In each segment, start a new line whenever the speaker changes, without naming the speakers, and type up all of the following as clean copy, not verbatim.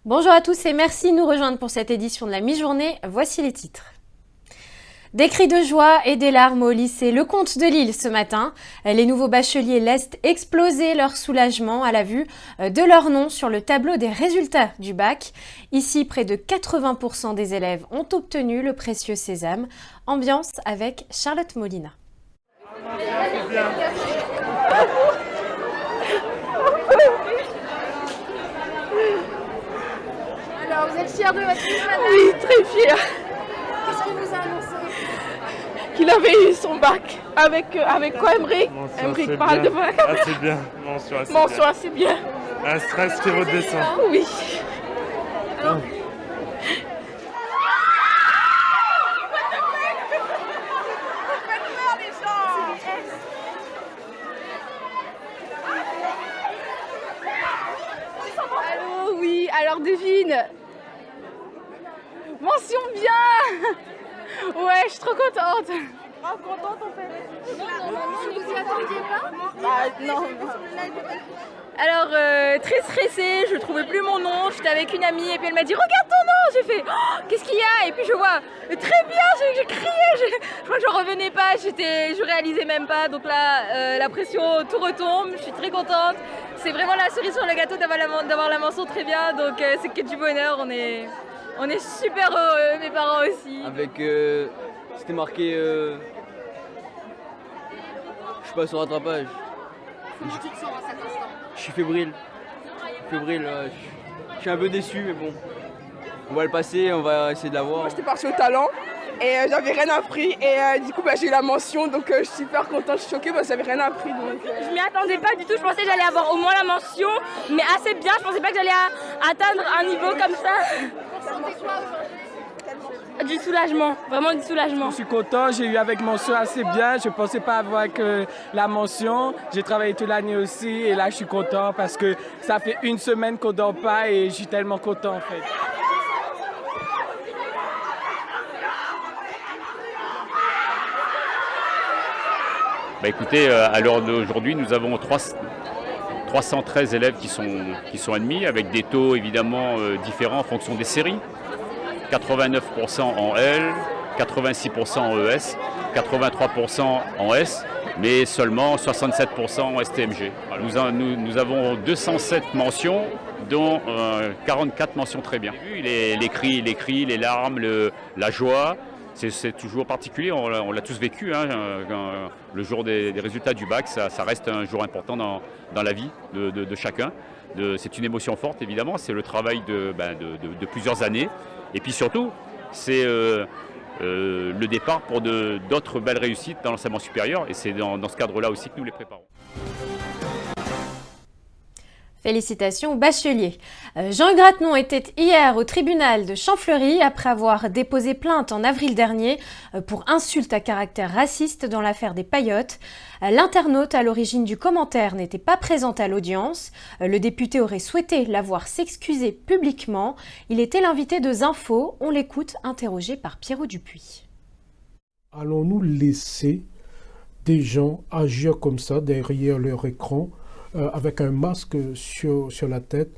Bonjour à tous et merci de nous rejoindre pour cette édition de la mi-journée. Voici les titres. Des cris de joie et des larmes au lycée Le Comte de Lille ce matin. Les nouveaux bacheliers laissent exploser leur soulagement à la vue de leur nom sur le tableau des résultats du bac. Ici, près de 80% des élèves ont obtenu le précieux sésame. Ambiance avec Charlotte Molina.
Alors, vous êtes fiers de votre fils, madame?
Oui, très fier
Qu'est-ce qu'il vous a annoncé?
qu'il avait eu son bac. Avec quoi, Emric?
Mention,
Emric
c'est
parle
bien.
de bac.
Ah, c'est bien. Mention, assez
Mention
bien.
assez bien.
Un stress qui redescend.
Oui. Allô, oui, alors devine. Mention bien. Ouais, je suis trop contente. Grave contente en fait.
Vous vous y attendiez pas?
Ah, non. Alors, très stressée, je trouvais plus mon nom, j'étais avec une amie et puis elle m'a dit regarde ton nom, j'ai fait oh, qu'est-ce qu'il y a? Et puis je vois très bien, j'ai crié, je crois que je revenais pas, je réalisais même pas, donc là la pression tout retombe, je suis très contente, c'est vraiment la cerise sur le gâteau d'avoir la mention très bien, donc c'est que du bonheur, on est super heureux, mes parents aussi.
Avec, c'était marqué, je suis pas sur rattrapage.
Comment tu te sens à cet instant?
Je suis fébrile. Je suis un peu déçu, mais bon. On va le passer, on va essayer de l'avoir.
Moi j'étais partie au talent et j'avais rien appris et du coup j'ai eu la mention donc je suis super contente, je suis choquée parce que j'avais rien appris.
Je m'y attendais pas du tout, je pensais que j'allais avoir au moins la mention, mais assez bien, je pensais pas que j'allais atteindre un niveau comme ça.
Vous ressentez quoi aujourd'hui?
Du soulagement, vraiment du soulagement.
Je suis content, j'ai eu avec mention assez bien, je ne pensais pas avoir que la mention. J'ai travaillé toute l'année aussi et là je suis content parce que ça fait une semaine qu'on ne dort pas et je suis tellement content en fait.
Bah écoutez, à l'heure d'aujourd'hui, nous avons 313 élèves qui sont admis, avec des taux évidemment différents en fonction des séries. 89% en L, 86% en ES, 83% en S, mais seulement 67% en STMG. Nous avons 207 mentions, dont 44 mentions très bien. Les cris, les larmes, la joie. C'est toujours particulier, on l'a tous vécu, hein, le jour des résultats du bac, ça reste un jour important dans la vie de chacun. C'est une émotion forte évidemment, c'est le travail de plusieurs années. Et puis surtout, c'est le départ pour d'autres belles réussites dans l'enseignement supérieur, et c'est dans ce cadre-là aussi que nous les préparons.
Félicitations aux bacheliers. Jean Grattenon était hier au tribunal de Champfleury après avoir déposé plainte en avril dernier pour insulte à caractère raciste dans l'affaire des paillotes. L'internaute à l'origine du commentaire n'était pas présent à l'audience. Le député aurait souhaité la voir s'excuser publiquement. Il était l'invité de Zinfo. On l'écoute, interrogé par Pierrot Dupuis.
Allons-nous laisser des gens agir comme ça derrière leur écran avec un masque sur la tête,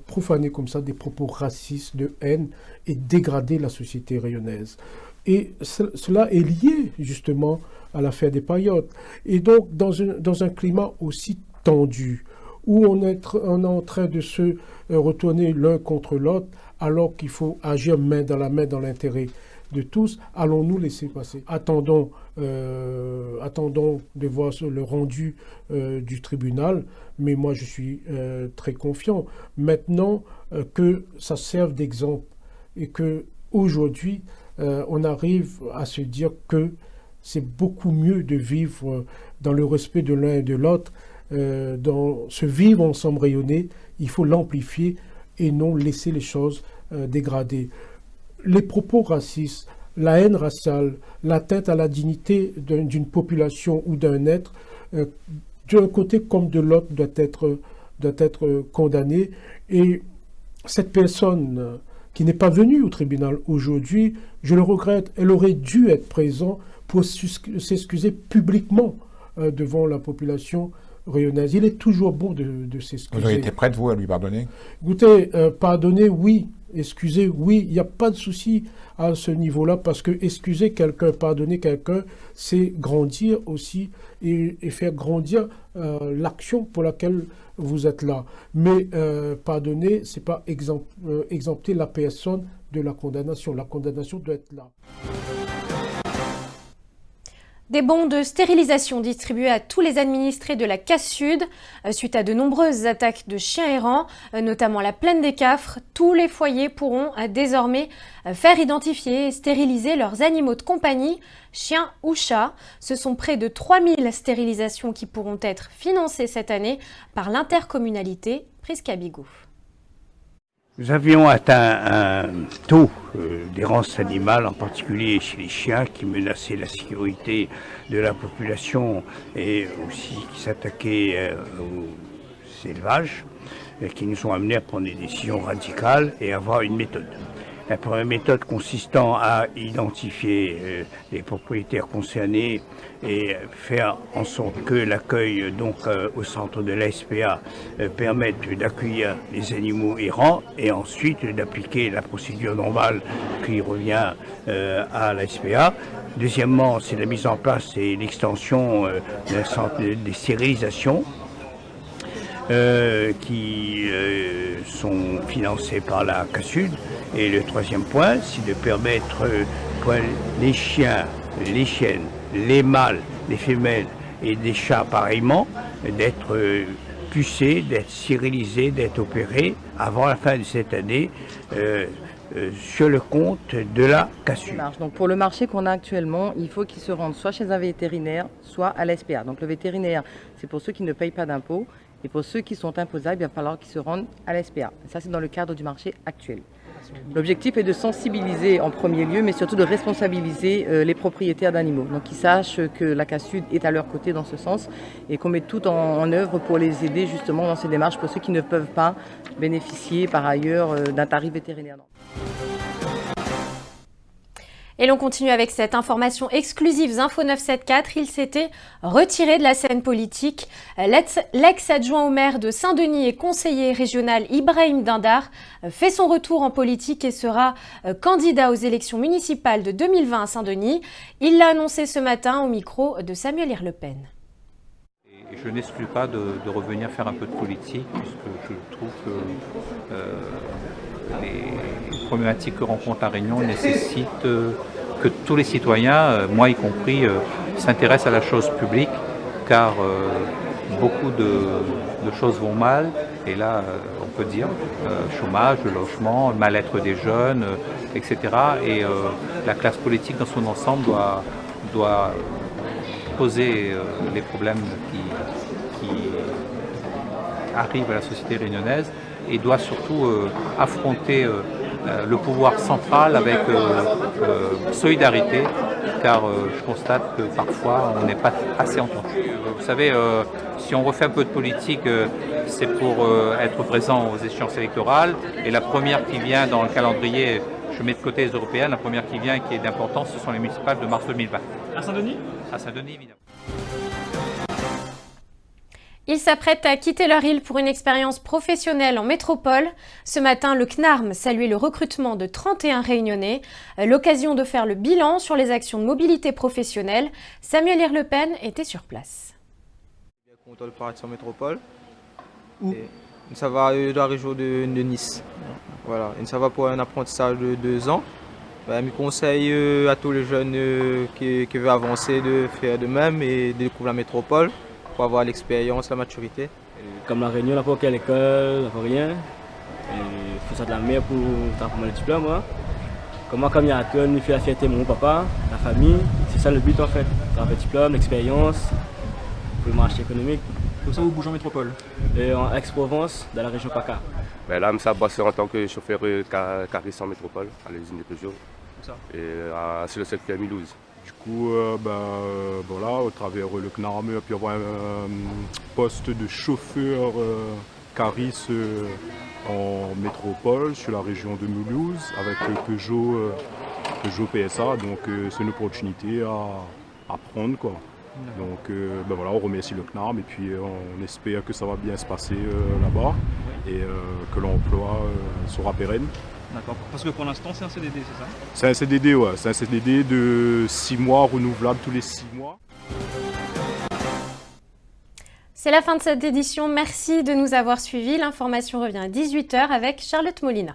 profaner comme ça des propos racistes, de haine et dégrader la société rayonnaise. Et cela est lié justement à l'affaire des paillotes. Et donc dans un climat aussi tendu, où on est en train de se retourner l'un contre l'autre, alors qu'il faut agir main dans l'intérêt de tous, allons-nous laisser passer? Attendons de voir le rendu du tribunal, mais moi je suis très confiant. Maintenant que ça serve d'exemple et que aujourd'hui on arrive à se dire que c'est beaucoup mieux de vivre dans le respect de l'un et de l'autre, dans ce vivre ensemble rayonné, il faut l'amplifier et non laisser les choses dégrader. Les propos racistes, la haine raciale, l'atteinte à la dignité d'une population ou d'un être, d'un côté comme de l'autre, doit être condamné. Et cette personne qui n'est pas venue au tribunal aujourd'hui, je le regrette, elle aurait dû être présente pour s'excuser publiquement devant la population rayonnaise. Il est toujours bon de s'excuser.
Vous auriez été prête, vous, à lui pardonner?
Écoutez, pardonner, oui. Excuser, oui. Il n'y a pas de souci à ce niveau-là parce que excuser quelqu'un, pardonner quelqu'un, c'est grandir aussi et faire grandir l'action pour laquelle vous êtes là. Mais pardonner, c'est pas exempter la personne de la condamnation. La condamnation doit être là.
Des bons de stérilisation distribués à tous les administrés de la Casse-Sud. Suite à de nombreuses attaques de chiens errants, notamment la plaine des Cafres, tous les foyers pourront désormais faire identifier et stériliser leurs animaux de compagnie, chiens ou chats. Ce sont près de 3000 stérilisations qui pourront être financées cette année par l'intercommunalité Prisca Bigou.
Nous avions atteint un taux d'errance animale, en particulier chez les chiens, qui menaçait la sécurité de la population et aussi qui s'attaquaient aux élevages, qui nous ont amenés à prendre des décisions radicales et à avoir une méthode. La première méthode consistant à identifier les propriétaires concernés et faire en sorte que l'accueil au centre de la SPA permette d'accueillir les animaux errants et ensuite d'appliquer la procédure normale qui revient à la SPA. Deuxièmement, c'est la mise en place et l'extension d'un centre de stérilisation qui sont financés par la Casse-Sud. Et le troisième point, c'est de permettre pour les chiens, les chiennes, les mâles, les femelles et des chats pareillement d'être pucés, d'être stérilisés, d'être opérés avant la fin de cette année sur le compte de la Casse-Sud.
Donc pour le marché qu'on a actuellement, il faut qu'ils se rendent soit chez un vétérinaire, soit à la SPA. Donc le vétérinaire, c'est pour ceux qui ne payent pas d'impôts. Et pour ceux qui sont imposables, il va falloir qu'ils se rendent à la SPA. Ça, c'est dans le cadre du marché actuel. L'objectif est de sensibiliser en premier lieu, mais surtout de responsabiliser les propriétaires d'animaux. Donc qu'ils sachent que la Casse-Sud est à leur côté dans ce sens et qu'on met tout en œuvre pour les aider justement dans ces démarches pour ceux qui ne peuvent pas bénéficier par ailleurs d'un tarif vétérinaire.
Et l'on continue avec cette information exclusive Info 974. Il s'était retiré de la scène politique. L'ex-adjoint au maire de Saint-Denis et conseiller régional Ibrahim Dindar fait son retour en politique et sera candidat aux élections municipales de 2020 à Saint-Denis. Il l'a annoncé ce matin au micro de Samuel Le Pen.
Et je n'exclus pas de revenir faire un peu de politique puisque je trouve que les problématiques que rencontre la Réunion nécessitent que tous les citoyens, moi y compris, s'intéressent à la chose publique car beaucoup de choses vont mal et là on peut dire chômage, le logement, le mal-être des jeunes, etc. Et la classe politique dans son ensemble doit poser les problèmes qui arrivent à la société réunionnaise et doit surtout affronter le pouvoir central avec solidarité, car je constate que parfois on n'est pas assez entendu. Vous savez, si on refait un peu de politique, c'est pour être présent aux échéances électorales, et la première qui vient dans le calendrier, je mets de côté les européennes, la première qui vient et qui est d'importance, ce sont les municipales de mars 2020.
À Saint-Denis ?
À Saint-Denis, évidemment.
Ils s'apprêtent à quitter leur île pour une expérience professionnelle en métropole. Ce matin, le CNARM saluait le recrutement de 31 Réunionnais. L'occasion de faire le bilan sur les actions de mobilité professionnelle. Samuel Le Pen était sur place.
Je suis content de partir en métropole. Ça va de la région de Nice. Voilà. Et ça va pour un apprentissage de 2 ans. Mes conseils à tous les jeunes qui veulent avancer de faire de même et de découvrir la métropole. Pour avoir l'expérience, la maturité.
Comme la Réunion, n'a pas aucune école, n'a pas rien. Il faut ça de la mer pour avoir le diplôme. Hein. Comme il y a il fait la fierté de mon papa, la famille. C'est ça le but en fait. Avoir le diplôme, l'expérience, pour le marché économique.
Comme ça, vous bougez en métropole?
Et en Aix-Provence, dans la région PACA.
Là, je bosse en tant que chauffeur cariste en métropole, à l'usine de Peugeot. Et sur le secteur Mulhouse.
Du coup, voilà, au travers le CNARM, il peut y avoir un poste de chauffeur cariste en métropole, sur la région de Mulhouse, avec Peugeot PSA. Donc c'est une opportunité à prendre, quoi. Donc ben voilà, on remercie le CNAM et puis on espère que ça va bien se passer là-bas et que l'emploi sera pérenne.
D'accord, parce que pour l'instant c'est un CDD, c'est ça?
C'est un CDD, ouais, c'est un CDD de 6 mois, renouvelable tous les 6 mois.
C'est la fin de cette édition, merci de nous avoir suivis. L'information revient à 18 h avec Charlotte Molina.